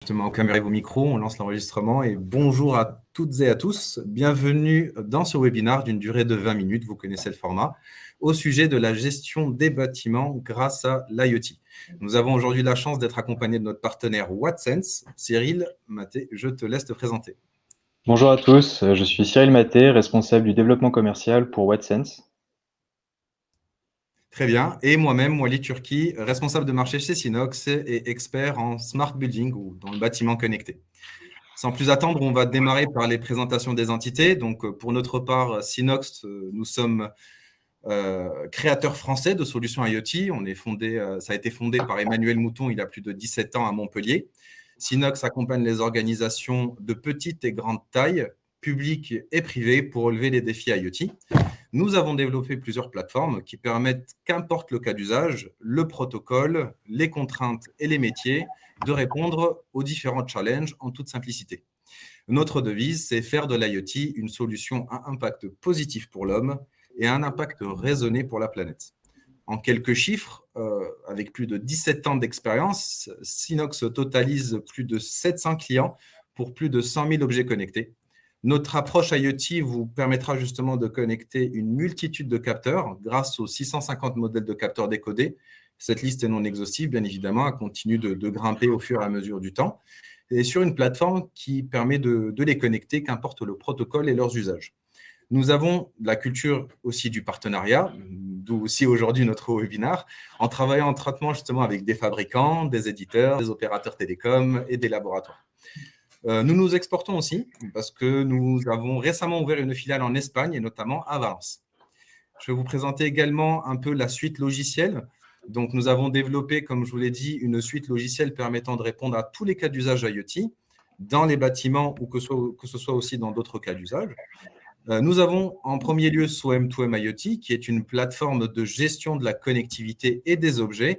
Justement, caméra vos micros, on lance l'enregistrement et bonjour à toutes et à tous. Bienvenue dans ce webinaire d'une durée de 20 minutes, vous connaissez le format, au sujet de la gestion des bâtiments grâce à l'IoT. Nous avons aujourd'hui la chance d'être accompagnés de notre partenaire WattSense. Cyril Maté, je te laisse te présenter. Bonjour à tous, je suis Cyril Maté, responsable du développement commercial pour WattSense. Très bien. Et moi-même, Wally Turki, responsable de marché chez Sinox et expert en smart building ou dans le bâtiment connecté. Sans plus attendre, on va démarrer par les présentations des entités. Donc, pour notre part, Sinox, nous sommes créateurs français de solutions IoT. Ça a été fondé par Emmanuel Mouton il y a plus de 17 ans à Montpellier. Sinox accompagne les organisations de petite et grande taille, publiques et privées, pour relever les défis IoT. Nous avons développé plusieurs plateformes qui permettent, qu'importe le cas d'usage, le protocole, les contraintes et les métiers, de répondre aux différents challenges en toute simplicité. Notre devise, c'est faire de l'IoT une solution à impact positif pour l'homme et un impact raisonné pour la planète. En quelques chiffres, avec plus de 17 ans d'expérience, Sinox totalise plus de 700 clients pour plus de 100 000 objets connectés. Notre approche IoT vous permettra justement de connecter une multitude de capteurs grâce aux 650 modèles de capteurs décodés. Cette liste est non exhaustive, bien évidemment, elle continue de grimper au fur et à mesure du temps, et sur une plateforme qui permet de les connecter, qu'importe le protocole et leurs usages. Nous avons la culture aussi du partenariat, d'où aussi aujourd'hui notre webinaire, en travaillant étroitement justement avec des fabricants, des éditeurs, des opérateurs télécoms et des laboratoires. Nous nous exportons aussi parce que nous avons récemment ouvert une filiale en Espagne et notamment à Valence. Je vais vous présenter également un peu la suite logicielle. Donc, nous avons développé, comme je vous l'ai dit, une suite logicielle permettant de répondre à tous les cas d'usage IoT dans les bâtiments ou que ce soit aussi dans d'autres cas d'usage. Nous avons en premier lieu SOM2M IoT, qui est une plateforme de gestion de la connectivité et des objets.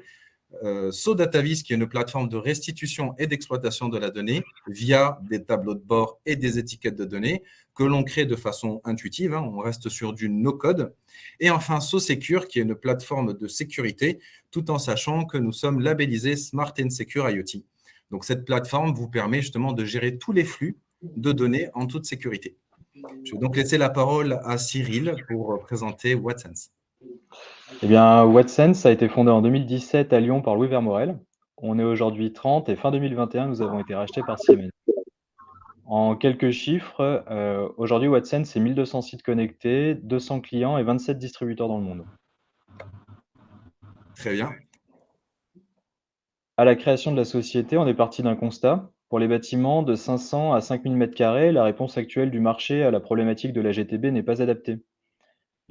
SoDatavis, qui est une plateforme de restitution et d'exploitation de la donnée via des tableaux de bord et des étiquettes de données que l'on crée de façon intuitive. On reste sur du no-code. Et enfin, SoSecure, qui est une plateforme de sécurité, tout en sachant que nous sommes labellisés Smart and Secure IoT. Donc, cette plateforme vous permet justement de gérer tous les flux de données en toute sécurité. Je vais donc laisser la parole à Cyril pour présenter WattSense. Eh bien, WattSense a été fondé en 2017 à Lyon par Louis Vermorel. On est aujourd'hui 30 et fin 2021, nous avons été rachetés par Siemens. En quelques chiffres, aujourd'hui WattSense, c'est 1200 sites connectés, 200 clients et 27 distributeurs dans le monde. Très bien. À la création de la société, on est parti d'un constat. Pour les bâtiments de 500 à 5000 m², la réponse actuelle du marché à la problématique de la GTB n'est pas adaptée.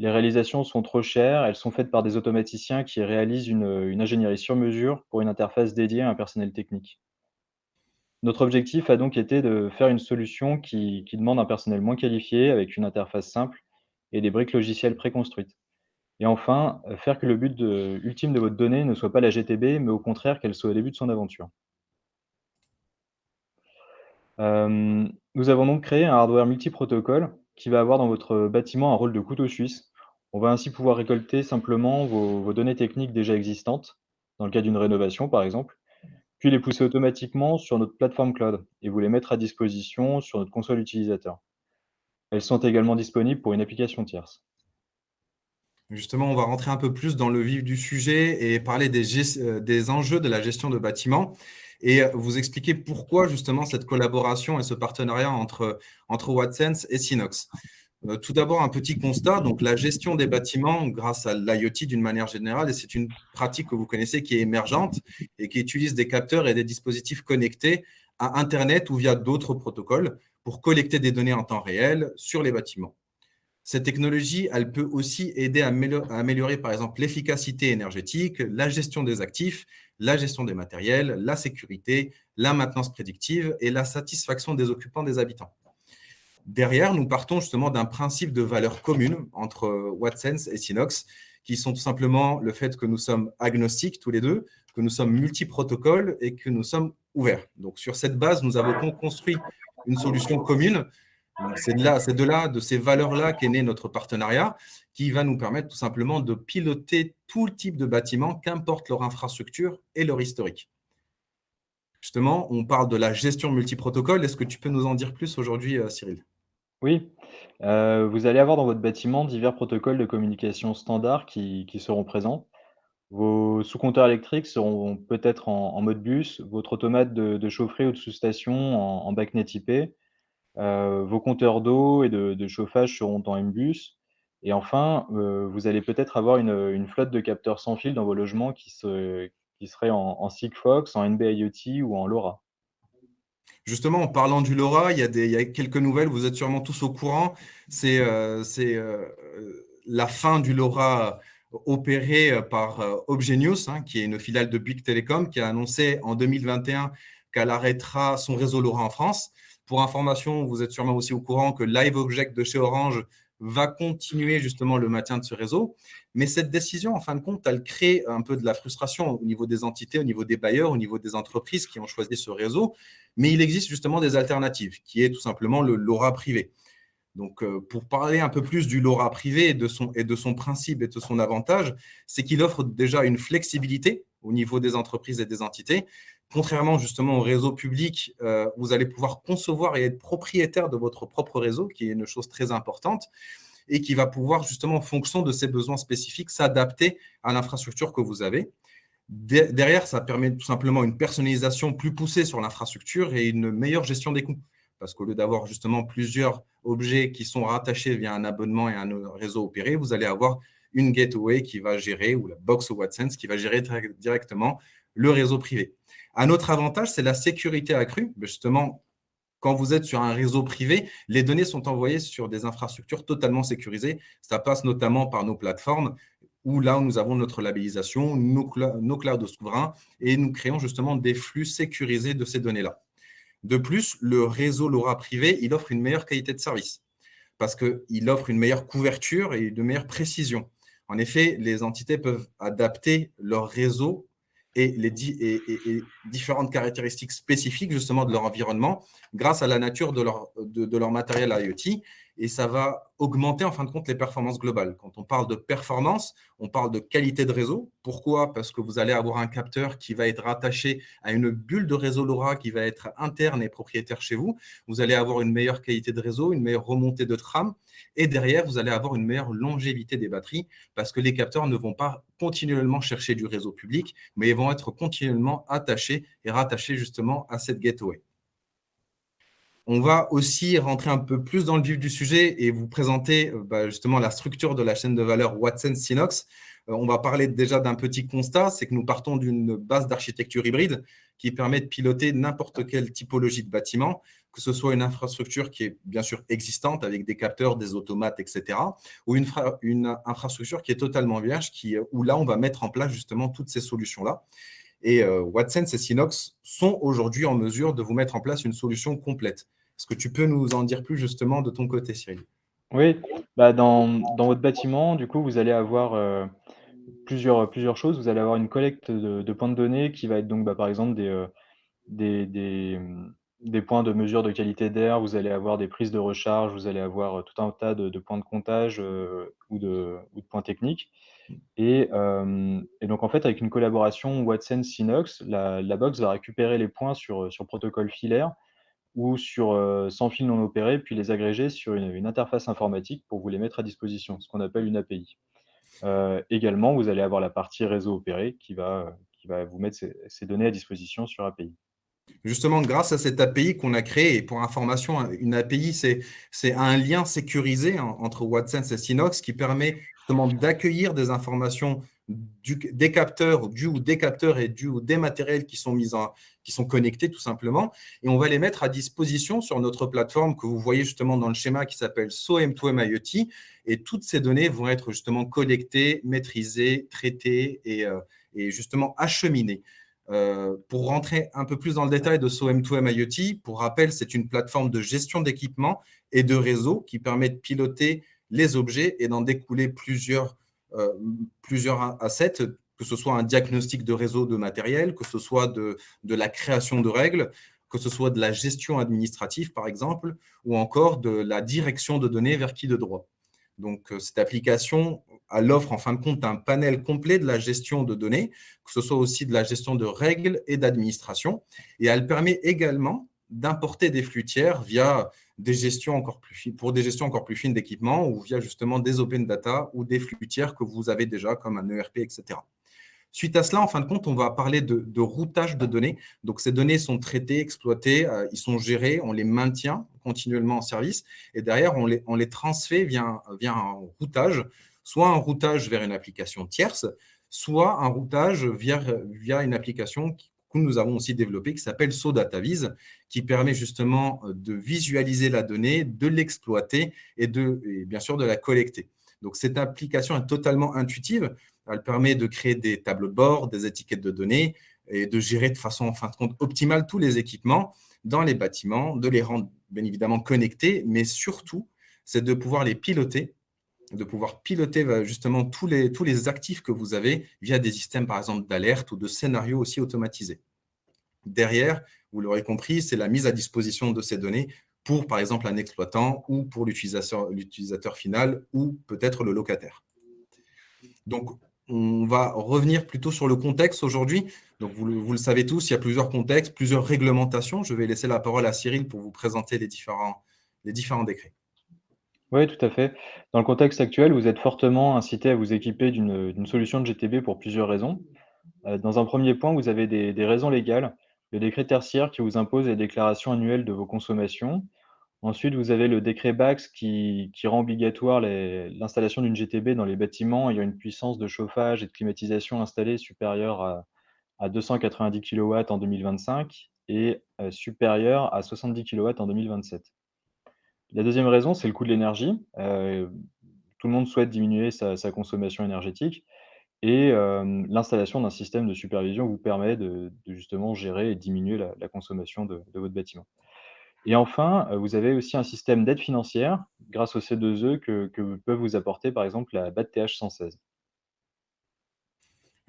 Les réalisations sont trop chères, elles sont faites par des automaticiens qui réalisent une ingénierie sur mesure pour une interface dédiée à un personnel technique. Notre objectif a donc été de faire une solution qui demande un personnel moins qualifié, avec une interface simple et des briques logicielles préconstruites. Et enfin, faire que le but ultime de votre donnée ne soit pas la GTB, mais au contraire qu'elle soit au début de son aventure. Nous avons donc créé un hardware multi-protocole qui va avoir dans votre bâtiment un rôle de couteau suisse. On va ainsi pouvoir récolter simplement vos données techniques déjà existantes, dans le cas d'une rénovation par exemple, puis les pousser automatiquement sur notre plateforme cloud et vous les mettre à disposition sur notre console utilisateur. Elles sont également disponibles pour une application tierce. Justement, on va rentrer un peu plus dans le vif du sujet et parler des enjeux de la gestion de bâtiments et vous expliquer pourquoi justement cette collaboration et ce partenariat entre WattSense et Sinox. Tout d'abord, un petit constat. Donc, la gestion des bâtiments grâce à l'IoT d'une manière générale, et c'est une pratique que vous connaissez qui est émergente et qui utilise des capteurs et des dispositifs connectés à Internet ou via d'autres protocoles pour collecter des données en temps réel sur les bâtiments. Cette technologie, elle peut aussi aider à améliorer, par exemple, l'efficacité énergétique, la gestion des actifs, la gestion des matériels, la sécurité, la maintenance prédictive et la satisfaction des occupants, des habitants. Derrière, nous partons justement d'un principe de valeur commune entre WattSense et Sinox, qui sont tout simplement le fait que nous sommes agnostiques tous les deux, que nous sommes multi-protocoles et que nous sommes ouverts. Donc, sur cette base, nous avons construit une solution commune. C'est de ces valeurs-là qu'est né notre partenariat, qui va nous permettre tout simplement de piloter tout type de bâtiment, qu'importe leur infrastructure et leur historique. Justement, on parle de la gestion multiprotocole. Est-ce que tu peux nous en dire plus aujourd'hui, Cyril? Oui, vous allez avoir dans votre bâtiment divers protocoles de communication standards qui seront présents. Vos sous-compteurs électriques seront peut-être en Modbus, votre automate de chaufferie ou de sous-station en BACnet IP. Vos compteurs d'eau et de chauffage seront en Mbus et enfin, vous allez peut-être avoir une flotte de capteurs sans fil dans vos logements qui seraient en Sigfox, en NB-IoT ou en LoRa. Justement, en parlant du LoRa, il y a quelques nouvelles, vous êtes sûrement tous au courant. La fin du LoRa opéré par Obgenius, hein, qui est une filiale de Bouygues Telecom, qui a annoncé en 2021 qu'elle arrêtera son réseau LoRa en France. Pour information, vous êtes sûrement aussi au courant que LiveObject de chez Orange va continuer justement le maintien de ce réseau. Mais cette décision, en fin de compte, elle crée un peu de la frustration au niveau des entités, au niveau des bailleurs, au niveau des entreprises qui ont choisi ce réseau. Mais il existe justement des alternatives, qui est tout simplement le LoRa privé. Donc, pour parler un peu plus du LoRa privé et de son principe et de son avantage, c'est qu'il offre déjà une flexibilité au niveau des entreprises et des entités. Contrairement justement au réseau public, vous allez pouvoir concevoir et être propriétaire de votre propre réseau, qui est une chose très importante, et qui va pouvoir justement, en fonction de ses besoins spécifiques, s'adapter à l'infrastructure que vous avez. Derrière, ça permet tout simplement une personnalisation plus poussée sur l'infrastructure et une meilleure gestion des coûts. Parce qu'au lieu d'avoir justement plusieurs objets qui sont rattachés via un abonnement et un réseau opéré, vous allez avoir une gateway qui va gérer, ou la box Wattsense qui va gérer directement le réseau privé. Un autre avantage, c'est la sécurité accrue. Justement, quand vous êtes sur un réseau privé, les données sont envoyées sur des infrastructures totalement sécurisées. Ça passe notamment par nos plateformes où là, nous avons notre labellisation, nos clouds souverains et nous créons justement des flux sécurisés de ces données-là. De plus, le réseau LoRa privé, il offre une meilleure qualité de service parce qu'il offre une meilleure couverture et une meilleure précision. En effet, les entités peuvent adapter leur réseau et différentes caractéristiques spécifiques justement de leur environnement grâce à la nature de leur matériel IoT. Et ça va augmenter en fin de compte les performances globales. Quand on parle de performance, on parle de qualité de réseau. Pourquoi? Parce que vous allez avoir un capteur qui va être rattaché à une bulle de réseau LoRa qui va être interne et propriétaire chez vous. Vous allez avoir une meilleure qualité de réseau, une meilleure remontée de trame. Et derrière, vous allez avoir une meilleure longévité des batteries parce que les capteurs ne vont pas continuellement chercher du réseau public, mais ils vont être continuellement attachés et rattachés justement à cette gateway. On va aussi rentrer un peu plus dans le vif du sujet et vous présenter justement la structure de la chaîne de valeur Wattsense-Synox. On va parler déjà d'un petit constat, c'est que nous partons d'une base d'architecture hybride qui permet de piloter n'importe quelle typologie de bâtiment, que ce soit une infrastructure qui est bien sûr existante avec des capteurs, des automates, etc., ou une infrastructure qui est totalement vierge, où là, on va mettre en place justement toutes ces solutions-là. Et Wattsense et Synox sont aujourd'hui en mesure de vous mettre en place une solution complète. Est-ce que tu peux nous en dire plus justement de ton côté, Cyril? Oui, bah, dans votre bâtiment, du coup, vous allez avoir, plusieurs choses. Vous allez avoir une collecte de points de données qui va être donc, bah, par exemple des points de mesure de qualité d'air, vous allez avoir des prises de recharge, vous allez avoir, tout un tas de points de comptage, ou de points techniques et donc en fait, avec une collaboration Wattsense-Synox, la box va récupérer les points sur protocole filaire ou sans fil non opéré, puis les agréger sur une interface informatique pour vous les mettre à disposition, ce qu'on appelle une API. Également, vous allez avoir la partie réseau opéré qui va vous mettre ces données à disposition sur API. Justement, grâce à cette API qu'on a créée, et pour information, une API, c'est un lien sécurisé entre Wattsense et Synox qui permet justement d'accueillir des informations des capteurs, ou des capteurs et ou des matériels qui sont connectés tout simplement. Et on va les mettre à disposition sur notre plateforme que vous voyez justement dans le schéma qui s'appelle SOM2M IoT. Et toutes ces données vont être justement collectées, maîtrisées, traitées et justement acheminées. Pour rentrer un peu plus dans le détail de SOM2M IoT, pour rappel, c'est une plateforme de gestion d'équipement et de réseau qui permet de piloter les objets et d'en découler plusieurs assets, que ce soit un diagnostic de réseau de matériel, que ce soit de la création de règles, que ce soit de la gestion administrative, par exemple, ou encore de la direction de données vers qui de droit. Donc, cette application, elle offre en fin de compte un panel complet de la gestion de données, que ce soit aussi de la gestion de règles et d'administration. Et elle permet également d'importer des flux tiers via des gestions encore plus fines, pour des gestions encore plus fines d'équipements ou via justement des open data ou des flux tiers que vous avez déjà comme un ERP, etc. Suite à cela, en fin de compte, on va parler de routage de données. Donc, ces données sont traitées, exploitées, ils sont gérés, on les maintient continuellement en service et derrière, on les transfère via un routage, soit un routage vers une application tierce, soit un routage via une application que nous avons aussi développée qui s'appelle SoDataVis, qui permet justement de visualiser la donnée, de l'exploiter et bien sûr de la collecter. Donc, cette application est totalement intuitive. Elle permet de créer des tableaux de bord, des étiquettes de données et de gérer de façon, en fin de compte, optimale tous les équipements dans les bâtiments, de les rendre bien évidemment connectés, mais surtout, c'est de pouvoir les piloter, de pouvoir piloter justement tous les actifs que vous avez via des systèmes, par exemple, d'alerte ou de scénarios aussi automatisés. Derrière, vous l'aurez compris, c'est la mise à disposition de ces données pour, par exemple, un exploitant ou pour l'utilisateur final ou peut-être le locataire. Donc, on va revenir plutôt sur le contexte aujourd'hui. Donc, vous le savez tous, il y a plusieurs contextes, plusieurs réglementations. Je vais laisser la parole à Cyril pour vous présenter les différents décrets. Oui, tout à fait. Dans le contexte actuel, vous êtes fortement incité à vous équiper d'une solution de GTB pour plusieurs raisons. Dans un premier point, vous avez des raisons légales. Le décret tertiaire qui vous impose les déclarations annuelles de vos consommations. Ensuite, vous avez le décret BACS qui rend obligatoire l'installation d'une GTB dans les bâtiments ayant une puissance de chauffage et de climatisation installée supérieure à 290 kW en 2025 et supérieure à 70 kW en 2027. La deuxième raison, c'est le coût de l'énergie. Tout le monde souhaite diminuer sa consommation énergétique et l'installation d'un système de supervision vous permet de justement gérer et diminuer la consommation de votre bâtiment. Et enfin, vous avez aussi un système d'aide financière grâce au C2E que peut vous apporter, par exemple, la BAD-TH 116.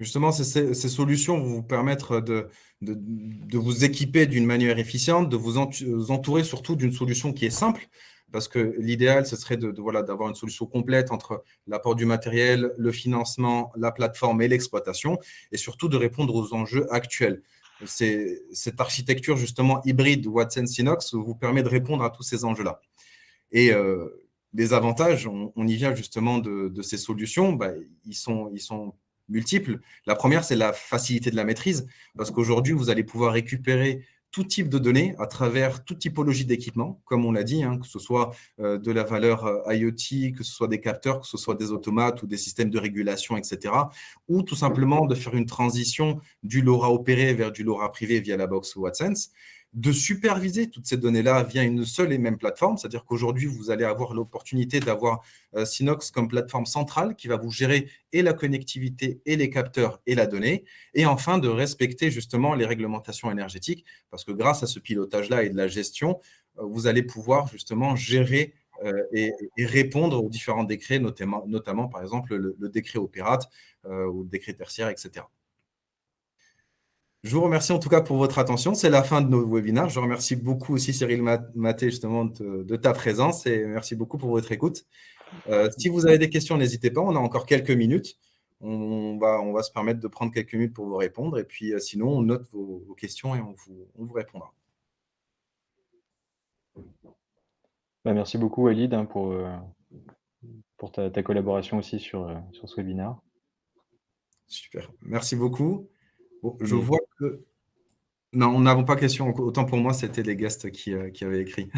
Justement, ces solutions vont vous permettre de vous équiper d'une manière efficiente, de vous entourer surtout d'une solution qui est simple, parce que l'idéal, ce serait voilà, d'avoir une solution complète entre l'apport du matériel, le financement, la plateforme et l'exploitation, et surtout de répondre aux enjeux actuels. Cette architecture justement hybride Watson Synox vous permet de répondre à tous ces enjeux-là. Et les avantages, on y vient justement de ces solutions, bah, ils sont multiples. La première, c'est la facilité de la maîtrise, parce qu'aujourd'hui, vous allez pouvoir récupérer tout type de données à travers toute typologie d'équipement, comme on l'a dit, hein, que ce soit de la valeur IoT, que ce soit des capteurs, que ce soit des automates ou des systèmes de régulation, etc. Ou tout simplement de faire une transition du LoRa opéré vers du LoRa privé via la box WattSense, de superviser toutes ces données-là via une seule et même plateforme, c'est-à-dire qu'aujourd'hui, vous allez avoir l'opportunité d'avoir Synox comme plateforme centrale qui va vous gérer et la connectivité et les capteurs et la donnée, et enfin de respecter justement les réglementations énergétiques, parce que grâce à ce pilotage-là et de la gestion, vous allez pouvoir justement gérer et répondre aux différents décrets, notamment par exemple le décret opérate ou le décret tertiaire, etc. Je vous remercie en tout cas pour votre attention. C'est la fin de nos webinaires. Je remercie beaucoup aussi Cyril Maté justement de ta présence et merci beaucoup pour votre écoute. Si vous avez des questions, n'hésitez pas. On a encore quelques minutes. On va se permettre de prendre quelques minutes pour vous répondre. Et puis sinon, on note vos questions et on vous répondra. Bah, merci beaucoup Walid, hein, pour ta collaboration aussi sur ce webinaire. Super. Merci beaucoup. Bon, je Mais vois que… Non, nous n'avons pas de questions. Autant pour moi, c'était les guests qui avaient écrit.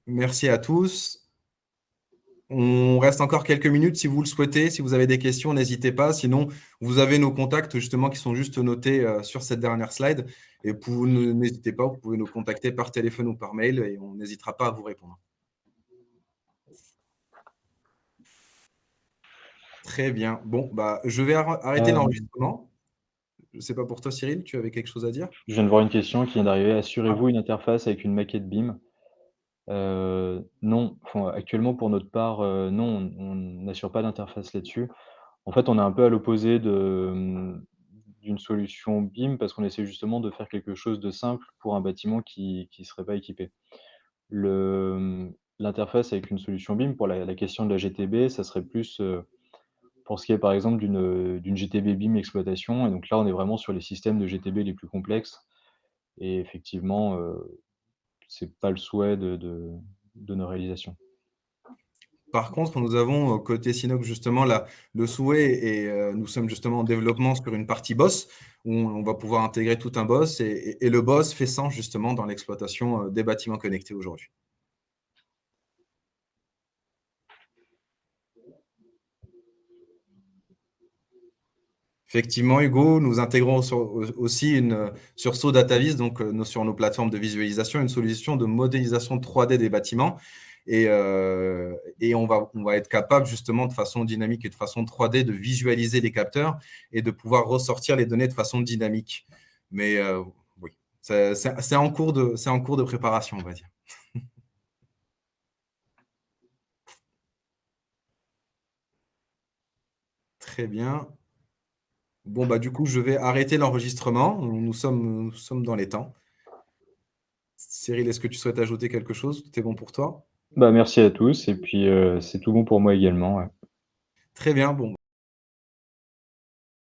Merci à tous. On reste encore quelques minutes si vous le souhaitez. Si vous avez des questions, n'hésitez pas. Sinon, vous avez nos contacts justement qui sont juste notés sur cette dernière slide. Et n'hésitez pas, vous pouvez nous contacter par téléphone ou par mail et on n'hésitera pas à vous répondre. Très bien. Bon, bah, je vais arrêter l'enregistrement. Je ne sais pas pour toi, Cyril, tu avais quelque chose à dire? je viens de voir une question qui vient d'arriver. Assurez-vous une interface avec une maquette BIM? Non, enfin, actuellement pour notre part, non, on n'assure pas d'interface là-dessus. En fait, on est un peu à l'opposé d'une solution BIM parce qu'on essaie justement de faire quelque chose de simple pour un bâtiment qui serait pas équipé. L'interface avec une solution BIM pour la question de la GTB, ça serait plus, pour ce qui est par exemple d'une GTB BIM exploitation et donc là, on est vraiment sur les systèmes de GTB les plus complexes et effectivement, c'est pas le souhait de nos réalisations. Par contre, nous avons, côté Sinox justement le souhait et nous sommes justement en développement sur une partie BOSS où on va pouvoir intégrer tout un BOSS et le BOSS fait sens justement dans l'exploitation, des bâtiments connectés aujourd'hui. Effectivement, Hugo, nous intégrons aussi une sur DataVis, donc sur nos plateformes de visualisation, une solution de modélisation 3D des bâtiments. Et on va être capable justement de façon dynamique et de façon 3D de visualiser les capteurs et de pouvoir ressortir les données de façon dynamique. Mais oui, c'est en cours de préparation, on va dire. Très bien. Bon, bah, du coup, je vais arrêter l'enregistrement. Nous sommes dans les temps. Cyril, est-ce que tu souhaites ajouter quelque chose? Tout est bon pour toi? Bah, merci à tous et puis, c'est tout bon pour moi également, ouais. Très bien. Bon,